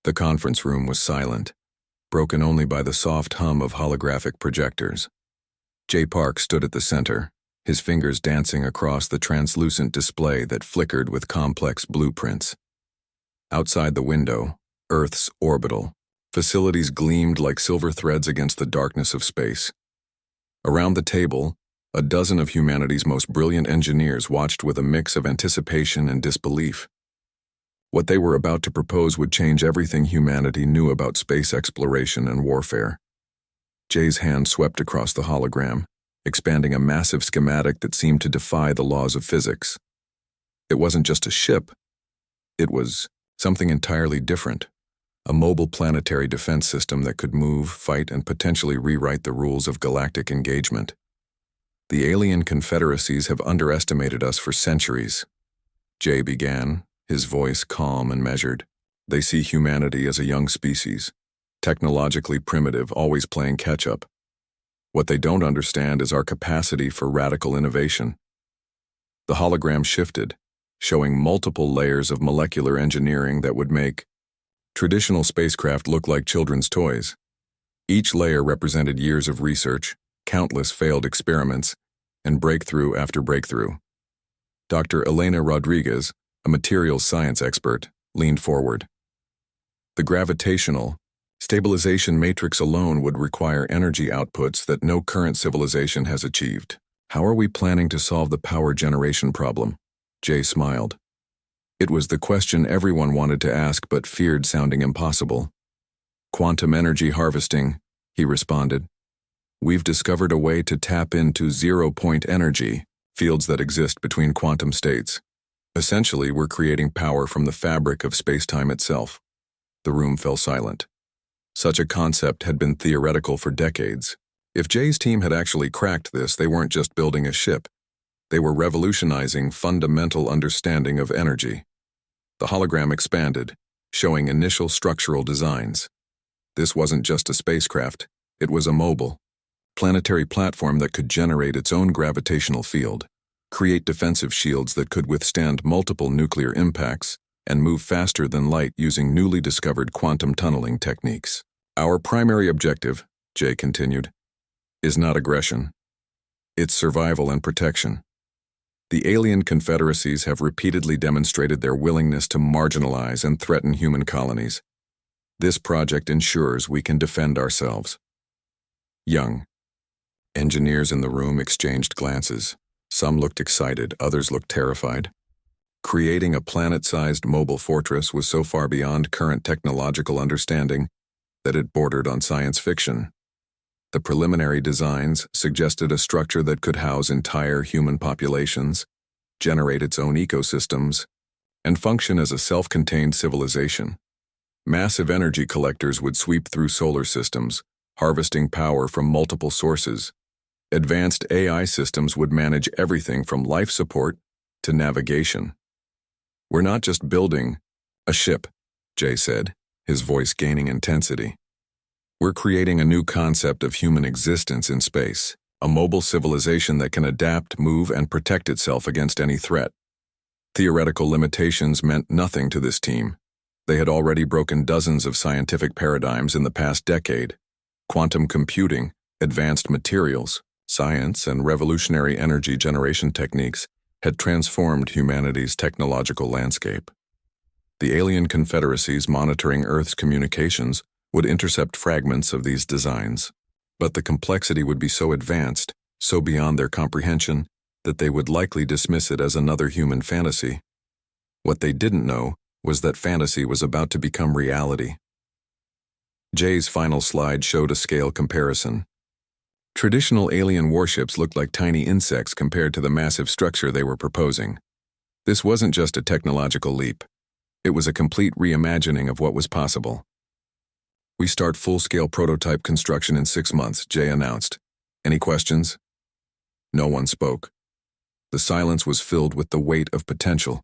The conference room was silent, broken only by the soft hum of holographic projectors. Jay Park stood at the center, his fingers dancing across the translucent display that flickered with complex blueprints. Outside the window, Earth's orbital facilities gleamed like silver threads against the darkness of space. Around the table, a dozen of humanity's most brilliant engineers watched with a mix of anticipation and disbelief. What they were about to propose would change everything humanity knew about space exploration and warfare. Jay's hand swept across the hologram, expanding a massive schematic that seemed to defy the laws of physics. It wasn't just a ship. It was something entirely different. A mobile planetary defense system that could move, fight, and potentially rewrite the rules of galactic engagement. The alien confederacies have underestimated us for centuries. Jay began, his voice calm and measured. They see humanity as a young species, technologically primitive, always playing catch-up. What they don't understand is our capacity for radical innovation. The hologram shifted, showing multiple layers of molecular engineering that would make traditional spacecraft look like children's toys. Each layer represented years of research, countless failed experiments, and breakthrough after breakthrough. Dr. Elena Rodriguez, a materials science expert, leaned forward. The gravitational stabilization matrix alone would require energy outputs that no current civilization has achieved. How are we planning to solve the power generation problem? Jay smiled. It was the question everyone wanted to ask but feared sounding impossible. Quantum energy harvesting, he responded. We've discovered a way to tap into zero-point energy, fields that exist between quantum states. Essentially, we're creating power from the fabric of space-time itself. The room fell silent. Such a concept had been theoretical for decades. If Jay's team had actually cracked this, they weren't just building a ship. They were revolutionizing fundamental understanding of energy. The hologram expanded, showing initial structural designs. This wasn't just a spacecraft, it was a mobile, planetary platform that could generate its own gravitational field, create defensive shields that could withstand multiple nuclear impacts, and move faster than light using newly discovered quantum tunneling techniques. Our primary objective, Jay continued, is not aggression. It's survival and protection. The alien confederacies have repeatedly demonstrated their willingness to marginalize and threaten human colonies. This project ensures we can defend ourselves. Young engineers in the room exchanged glances. Some looked excited, others looked terrified. Creating a planet-sized mobile fortress was so far beyond current technological understanding that it bordered on science fiction. The preliminary designs suggested a structure that could house entire human populations, generate its own ecosystems, and function as a self-contained civilization. Massive energy collectors would sweep through solar systems, harvesting power from multiple sources. Advanced AI systems would manage everything from life support to navigation. We're not just building a ship, Jay said, his voice gaining intensity. We're creating a new concept of human existence in space, a mobile civilization that can adapt, move, and protect itself against any threat. Theoretical limitations meant nothing to this team. They had already broken dozens of scientific paradigms in the past decade. Quantum computing, advanced materials, science, and revolutionary energy generation techniques had transformed humanity's technological landscape. The alien confederacies monitoring Earth's communications would intercept fragments of these designs, but the complexity would be so advanced, so beyond their comprehension, that they would likely dismiss it as another human fantasy. What they didn't know was that fantasy was about to become reality. Jay's final slide showed a scale comparison. Traditional alien warships looked like tiny insects compared to the massive structure they were proposing. This wasn't just a technological leap. It was a complete reimagining of what was possible. We start full-scale prototype construction in 6 months, Jay announced. Any questions? No one spoke. The silence was filled with the weight of potential,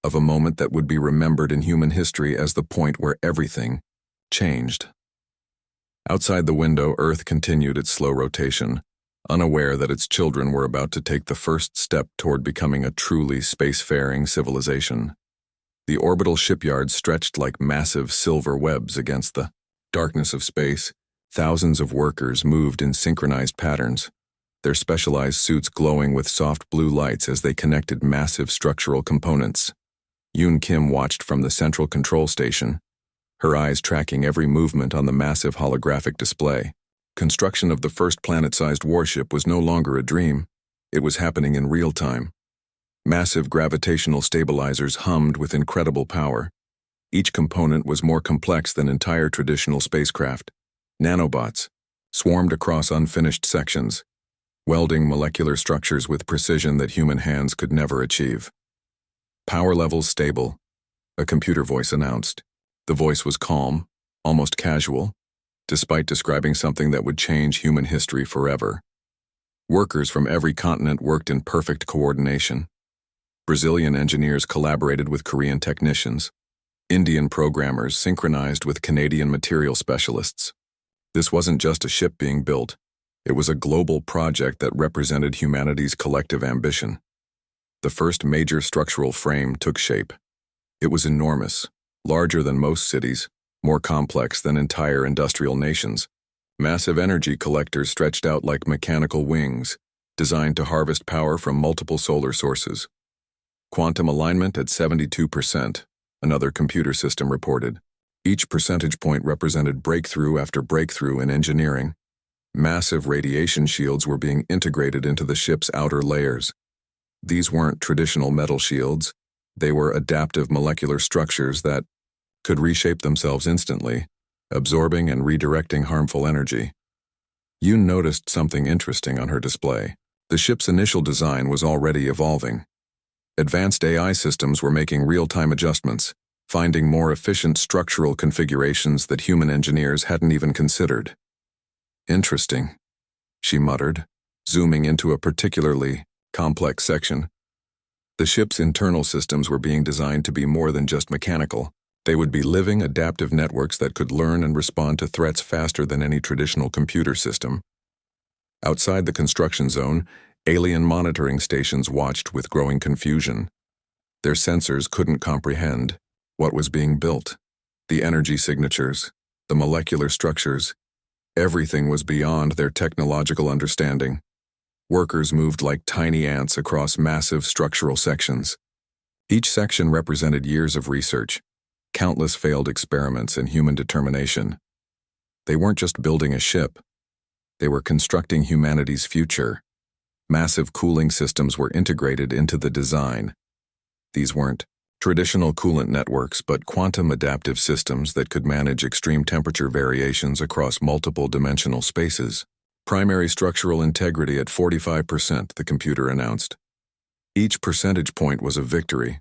of a moment that would be remembered in human history as the point where everything changed. Outside the window, Earth continued its slow rotation, unaware that its children were about to take the first step toward becoming a truly spacefaring civilization. The orbital shipyards stretched like massive silver webs against the darkness of space. Thousands of workers moved in synchronized patterns, their specialized suits glowing with soft blue lights as they connected massive structural components. Yoon Kim watched from the central control station, her eyes tracking every movement on the massive holographic display. Construction of the first planet-sized warship was no longer a dream. It was happening in real time. Massive gravitational stabilizers hummed with incredible power. Each component was more complex than entire traditional spacecraft. Nanobots swarmed across unfinished sections, welding molecular structures with precision that human hands could never achieve. Power levels stable, a computer voice announced. The voice was calm, almost casual, despite describing something that would change human history forever. Workers from every continent worked in perfect coordination. Brazilian engineers collaborated with Korean technicians. Indian programmers synchronized with Canadian material specialists. This wasn't just a ship being built. It was a global project that represented humanity's collective ambition. The first major structural frame took shape. It was enormous, larger than most cities, more complex than entire industrial nations. Massive energy collectors stretched out like mechanical wings, designed to harvest power from multiple solar sources. Quantum alignment at 72%, another computer system reported. Each percentage point represented breakthrough after breakthrough in engineering. Massive radiation shields were being integrated into the ship's outer layers. These weren't traditional metal shields. They were adaptive molecular structures that could reshape themselves instantly, absorbing and redirecting harmful energy. Yoon noticed something interesting on her display. The ship's initial design was already evolving. Advanced AI systems were making real-time adjustments, finding more efficient structural configurations that human engineers hadn't even considered. Interesting, she muttered, zooming into a particularly complex section. The ship's internal systems were being designed to be more than just mechanical. They would be living, adaptive networks that could learn and respond to threats faster than any traditional computer system. Outside the construction zone, alien monitoring stations watched with growing confusion. Their sensors couldn't comprehend what was being built. The energy signatures, the molecular structures, everything was beyond their technological understanding. Workers moved like tiny ants across massive structural sections. Each section represented years of research, countless failed experiments in human determination. They weren't just building a ship. They were constructing humanity's future. Massive cooling systems were integrated into the design. These weren't traditional coolant networks, but quantum adaptive systems that could manage extreme temperature variations across multiple dimensional spaces. Primary structural integrity at 45%, the computer announced. Each percentage point was a victory.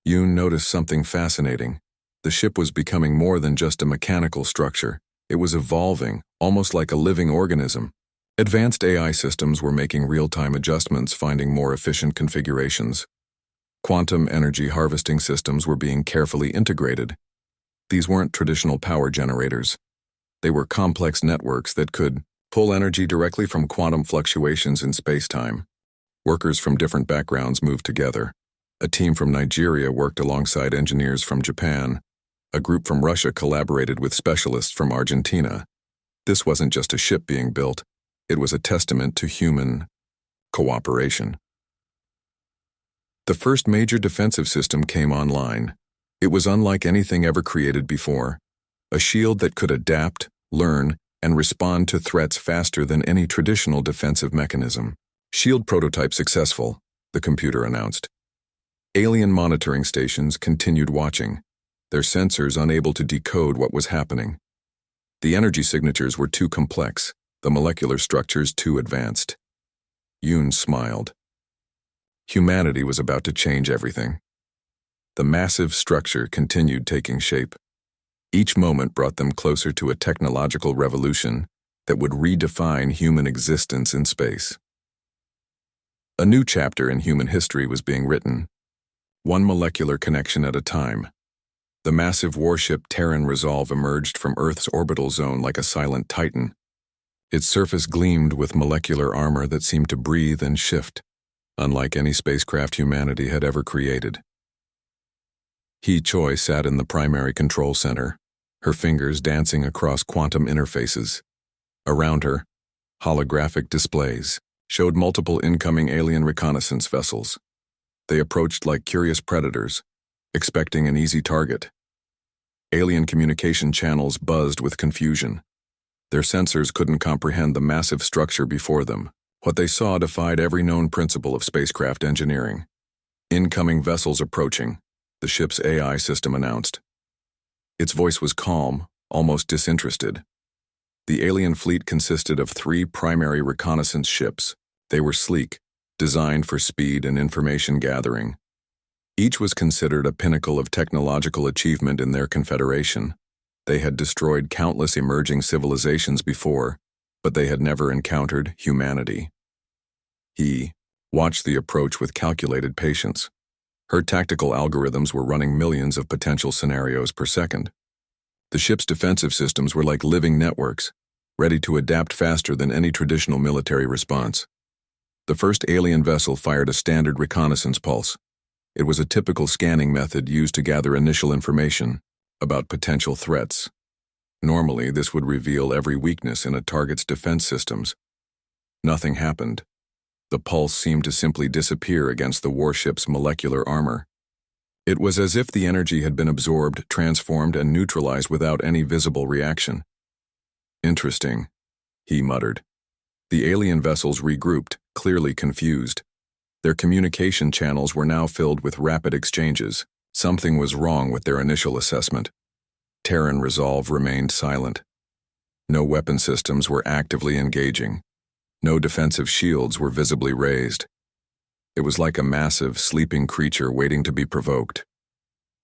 Yoon noticed something fascinating. The ship was becoming more than just a mechanical structure. It was evolving, almost like a living organism. Advanced AI systems were making real-time adjustments, finding more efficient configurations. Quantum energy harvesting systems were being carefully integrated. These weren't traditional power generators. They were complex networks that could pull energy directly from quantum fluctuations in space-time. Workers from different backgrounds moved together. A team from Nigeria worked alongside engineers from Japan. A group from Russia collaborated with specialists from Argentina. This wasn't just a ship being built. It was a testament to human cooperation. The first major defensive system came online. It was unlike anything ever created before. A shield that could adapt, learn, and respond to threats faster than any traditional defensive mechanism. Shield prototype successful, the computer announced. Alien monitoring stations continued watching, their sensors unable to decode what was happening. The energy signatures were too complex, the molecular structures too advanced. Yoon smiled. Humanity was about to change everything. The massive structure continued taking shape. Each moment brought them closer to a technological revolution that would redefine human existence in space. A new chapter in human history was being written, one molecular connection at a time. The massive warship Terran Resolve emerged from Earth's orbital zone like a silent titan. Its surface gleamed with molecular armor that seemed to breathe and shift, unlike any spacecraft humanity had ever created. He Choi sat in the primary control center, her fingers dancing across quantum interfaces. Around her, holographic displays showed multiple incoming alien reconnaissance vessels. They approached like curious predators, expecting an easy target. Alien communication channels buzzed with confusion. Their sensors couldn't comprehend the massive structure before them. What they saw defied every known principle of spacecraft engineering. Incoming vessels approaching, the ship's AI system announced. Its voice was calm, almost disinterested. The alien fleet consisted of 3 primary reconnaissance ships. They were sleek, designed for speed and information gathering. Each was considered a pinnacle of technological achievement in their confederation. They had destroyed countless emerging civilizations before, but they had never encountered humanity. He watched the approach with calculated patience. Her tactical algorithms were running millions of potential scenarios per second. The ship's defensive systems were like living networks, ready to adapt faster than any traditional military response. The first alien vessel fired a standard reconnaissance pulse. It was a typical scanning method used to gather initial information about potential threats. Normally, this would reveal every weakness in a target's defense systems. Nothing happened. The pulse seemed to simply disappear against the warship's molecular armor. It was as if the energy had been absorbed, transformed, and neutralized without any visible reaction. Interesting, he muttered. The alien vessels regrouped, clearly confused. Their communication channels were now filled with rapid exchanges. Something was wrong with their initial assessment. Terran resolve remained silent. No weapon systems were actively engaging. No defensive shields were visibly raised. It was like a massive, sleeping creature waiting to be provoked.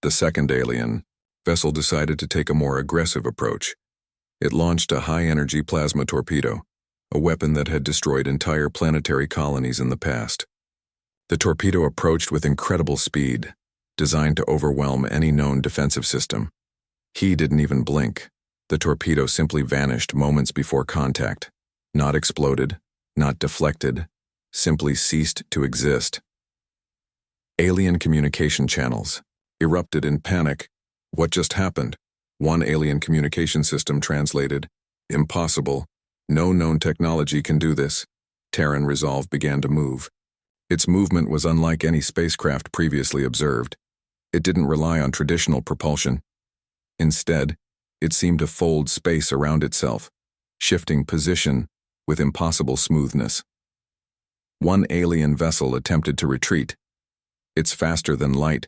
The second alien vessel decided to take a more aggressive approach. It launched a high-energy plasma torpedo, a weapon that had destroyed entire planetary colonies in the past. The torpedo approached with incredible speed, designed to overwhelm any known defensive system. He didn't even blink. The torpedo simply vanished moments before contact. Not exploded, not deflected, simply ceased to exist. Alien communication channels erupted in panic. What just happened? One alien communication system translated, "Impossible. No known technology can do this." Terran resolve began to move. Its movement was unlike any spacecraft previously observed. It didn't rely on traditional propulsion. Instead, it seemed to fold space around itself, shifting position with impossible smoothness. One alien vessel attempted to retreat. Its faster-than-light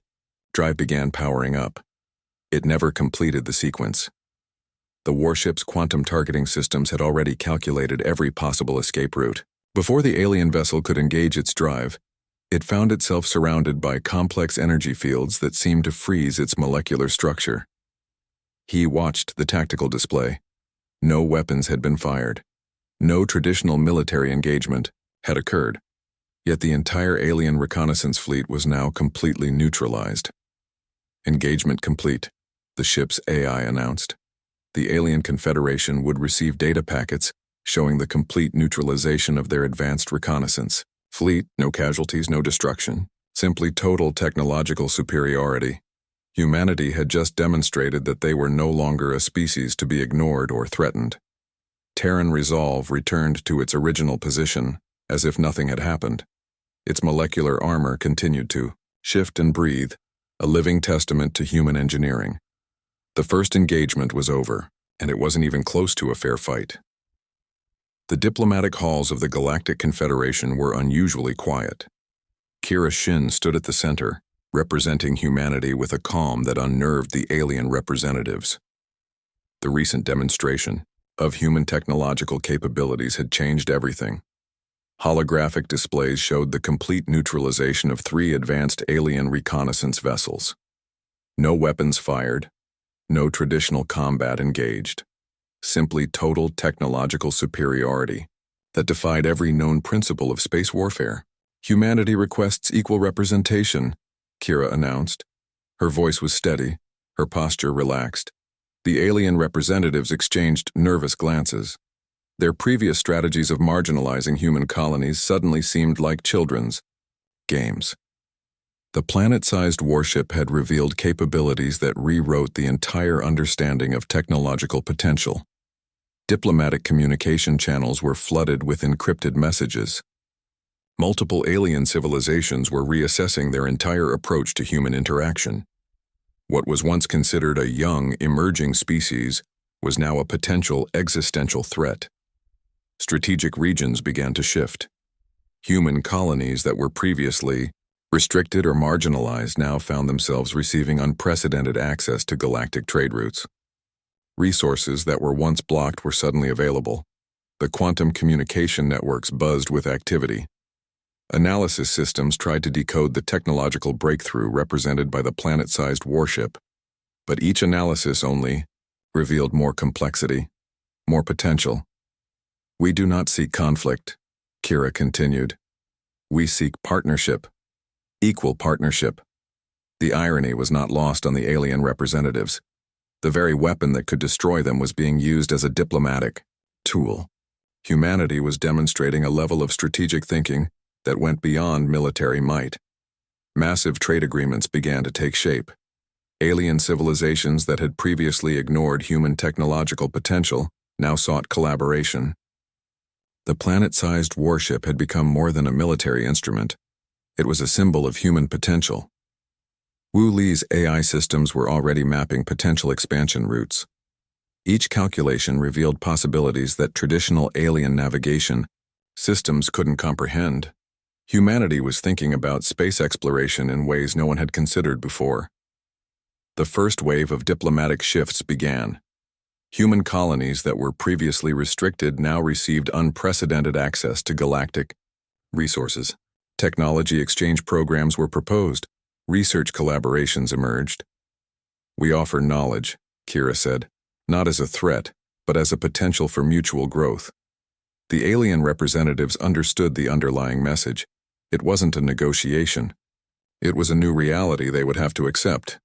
drive began powering up. It never completed the sequence. The warship's quantum targeting systems had already calculated every possible escape route. Before the alien vessel could engage its drive, it found itself surrounded by complex energy fields that seemed to freeze its molecular structure. He watched the tactical display. No weapons had been fired. No traditional military engagement had occurred. Yet the entire alien reconnaissance fleet was now completely neutralized. Engagement complete, the ship's AI announced. The alien confederation would receive data packets showing the complete neutralization of their advanced reconnaissance. Fleet, no casualties, no destruction. Simply total technological superiority. Humanity had just demonstrated that they were no longer a species to be ignored or threatened. Terran resolve returned to its original position, as if nothing had happened. Its molecular armor continued to shift and breathe, a living testament to human engineering. The first engagement was over, and it wasn't even close to a fair fight. The diplomatic halls of the Galactic Confederation were unusually quiet. Kira Shin stood at the center, representing humanity with a calm that unnerved the alien representatives. The recent demonstration of human technological capabilities had changed everything. Holographic displays showed the complete neutralization of 3 advanced alien reconnaissance vessels. No weapons fired, no traditional combat engaged. Simply total technological superiority that defied every known principle of space warfare. "Humanity requests equal representation," Kira announced. Her voice was steady, her posture relaxed. The alien representatives exchanged nervous glances. Their previous strategies of marginalizing human colonies suddenly seemed like children's games. The planet-sized warship had revealed capabilities that rewrote the entire understanding of technological potential. Diplomatic communication channels were flooded with encrypted messages. Multiple alien civilizations were reassessing their entire approach to human interaction. What was once considered a young, emerging species was now a potential existential threat. Strategic regions began to shift. Human colonies that were previously restricted or marginalized now found themselves receiving unprecedented access to galactic trade routes. Resources that were once blocked were suddenly available. The quantum communication networks buzzed with activity. Analysis systems tried to decode the technological breakthrough represented by the planet-sized warship, but each analysis only revealed more complexity, more potential. "We do not seek conflict," Kira continued. "We seek partnership, equal partnership." The irony was not lost on the alien representatives. The very weapon that could destroy them was being used as a diplomatic tool. Humanity was demonstrating a level of strategic thinking that went beyond military might. Massive trade agreements began to take shape. Alien civilizations that had previously ignored human technological potential now sought collaboration. The planet-sized warship had become more than a military instrument. It was a symbol of human potential. Wu Li's AI systems were already mapping potential expansion routes. Each calculation revealed possibilities that traditional alien navigation systems couldn't comprehend. Humanity was thinking about space exploration in ways no one had considered before. The first wave of diplomatic shifts began. Human colonies that were previously restricted now received unprecedented access to galactic resources. Technology exchange programs were proposed. Research collaborations emerged. "We offer knowledge," Kira said, "not as a threat, but as a potential for mutual growth." The alien representatives understood the underlying message. It wasn't a negotiation. It was a new reality they would have to accept.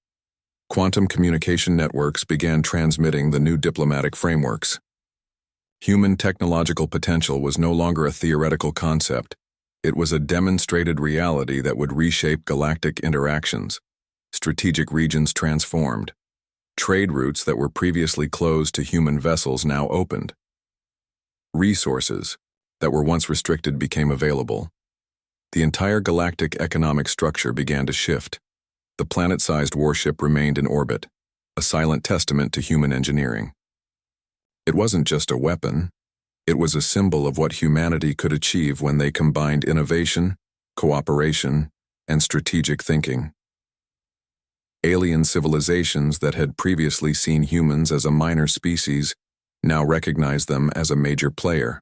Quantum communication networks began transmitting the new diplomatic frameworks. Human technological potential was no longer a theoretical concept. It was a demonstrated reality that would reshape galactic interactions. Strategic regions transformed. Trade routes that were previously closed to human vessels now opened. Resources that were once restricted became available. The entire galactic economic structure began to shift. The planet-sized warship remained in orbit, a silent testament to human engineering. It wasn't just a weapon. It was a symbol of what humanity could achieve when they combined innovation, cooperation, and strategic thinking. Alien civilizations that had previously seen humans as a minor species now recognized them as a major player.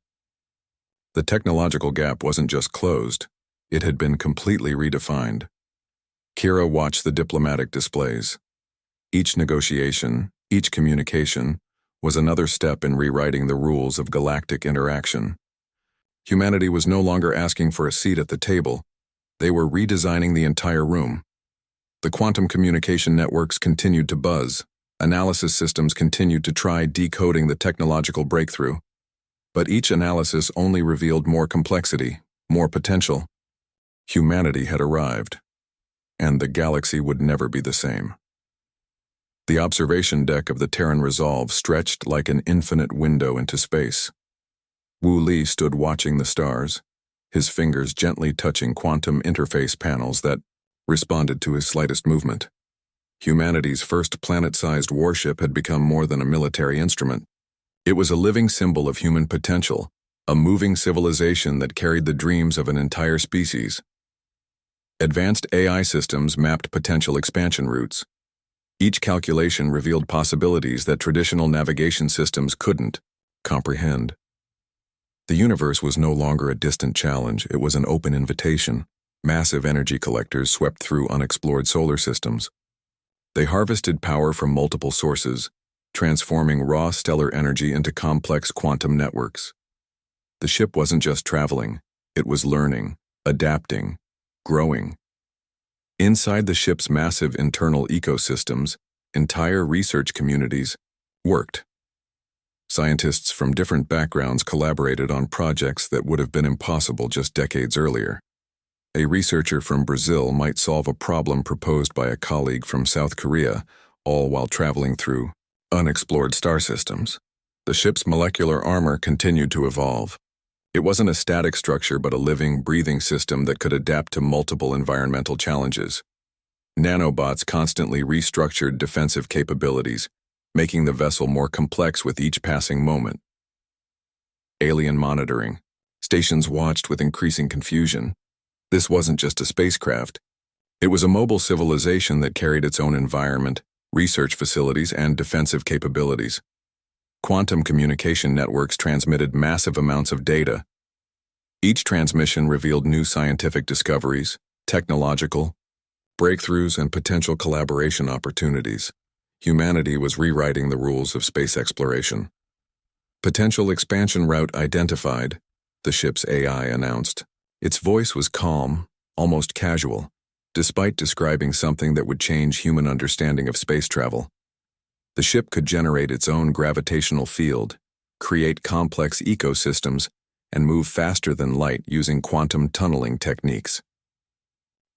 The technological gap wasn't just closed, it had been completely redefined. Kira watched the diplomatic displays. Each negotiation, each communication, was another step in rewriting the rules of galactic interaction. Humanity was no longer asking for a seat at the table. They were redesigning the entire room. The quantum communication networks continued to buzz. Analysis systems continued to try decoding the technological breakthrough. But each analysis only revealed more complexity, more potential. Humanity had arrived, and the galaxy would never be the same. The observation deck of the Terran Resolve stretched like an infinite window into space. Wu Li stood watching the stars, his fingers gently touching quantum interface panels that responded to his slightest movement. Humanity's first planet-sized warship had become more than a military instrument. It was a living symbol of human potential, a moving civilization that carried the dreams of an entire species. Advanced AI systems mapped potential expansion routes. Each calculation revealed possibilities that traditional navigation systems couldn't comprehend. The universe was no longer a distant challenge, it was an open invitation. Massive energy collectors swept through unexplored solar systems. They harvested power from multiple sources, transforming raw stellar energy into complex quantum networks. The ship wasn't just traveling, it was learning, adapting, growing. Inside the ship's massive internal ecosystems, entire research communities worked. Scientists from different backgrounds collaborated on projects that would have been impossible just decades earlier. A researcher from Brazil might solve a problem proposed by a colleague from South Korea, all while traveling through unexplored star systems. The ship's molecular armor continued to evolve. It wasn't a static structure but a living, breathing system that could adapt to multiple environmental challenges. Nanobots constantly restructured defensive capabilities, making the vessel more complex with each passing moment. Alien monitoring. Stations watched with increasing confusion. This wasn't just a spacecraft. It was a mobile civilization that carried its own environment, research facilities, and defensive capabilities. Quantum communication networks transmitted massive amounts of data. Each transmission revealed new scientific discoveries, technological breakthroughs, and potential collaboration opportunities. Humanity was rewriting the rules of space exploration. Potential expansion route identified, the ship's AI announced. Its voice was calm, almost casual, despite describing something that would change human understanding of space travel. The ship could generate its own gravitational field, create complex ecosystems, and move faster than light using quantum tunneling techniques.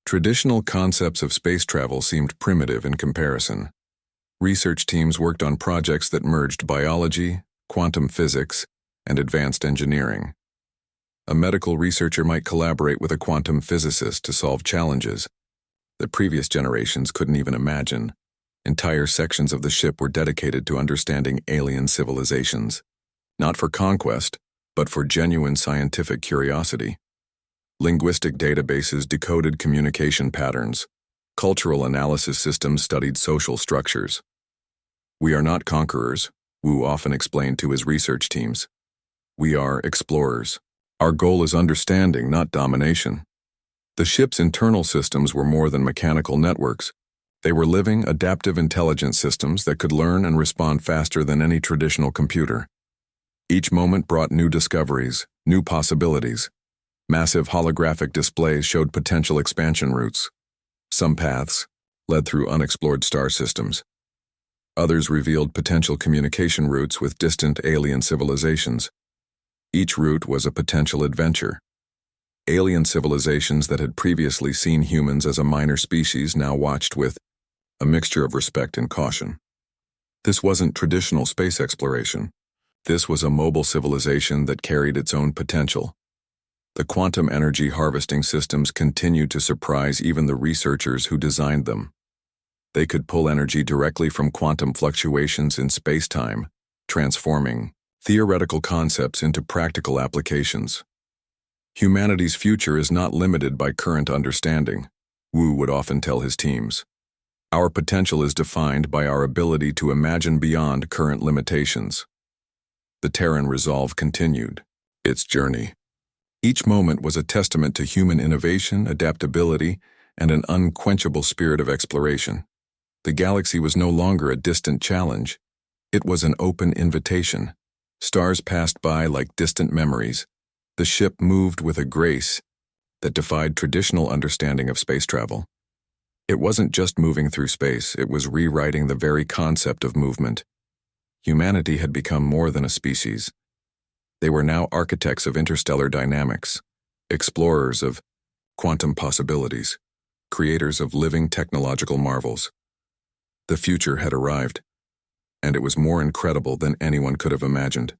Traditional concepts of space travel seemed primitive in comparison. Research teams worked on projects that merged biology, quantum physics, and advanced engineering. A medical researcher might collaborate with a quantum physicist to solve challenges that previous generations couldn't even imagine. Entire sections of the ship were dedicated to understanding alien civilizations, not for conquest, but for genuine scientific curiosity. Linguistic databases decoded communication patterns. Cultural analysis systems studied social structures. "We are not conquerors," Wu often explained to his research teams. "We are explorers. Our goal is understanding, not domination." The ship's internal systems were more than mechanical networks. They were living, adaptive intelligence systems that could learn and respond faster than any traditional computer. Each moment brought new discoveries, new possibilities. Massive holographic displays showed potential expansion routes. Some paths led through unexplored star systems. Others revealed potential communication routes with distant alien civilizations. Each route was a potential adventure. Alien civilizations that had previously seen humans as a minor species now watched with a mixture of respect and caution. This wasn't traditional space exploration. This was a mobile civilization that carried its own potential. The quantum energy harvesting systems continued to surprise even the researchers who designed them. They could pull energy directly from quantum fluctuations in space-time, transforming theoretical concepts into practical applications. Humanity's future is not limited by current understanding, Wu would often tell his teams. Our potential is defined by our ability to imagine beyond current limitations. The Terran resolve continued its journey. Each moment was a testament to human innovation, adaptability, and an unquenchable spirit of exploration. The galaxy was no longer a distant challenge. It was an open invitation. Stars passed by like distant memories. The ship moved with a grace that defied traditional understanding of space travel. It wasn't just moving through space, it was rewriting the very concept of movement. Humanity had become more than a species. They were now architects of interstellar dynamics, explorers of quantum possibilities, creators of living technological marvels. The future had arrived, and it was more incredible than anyone could have imagined.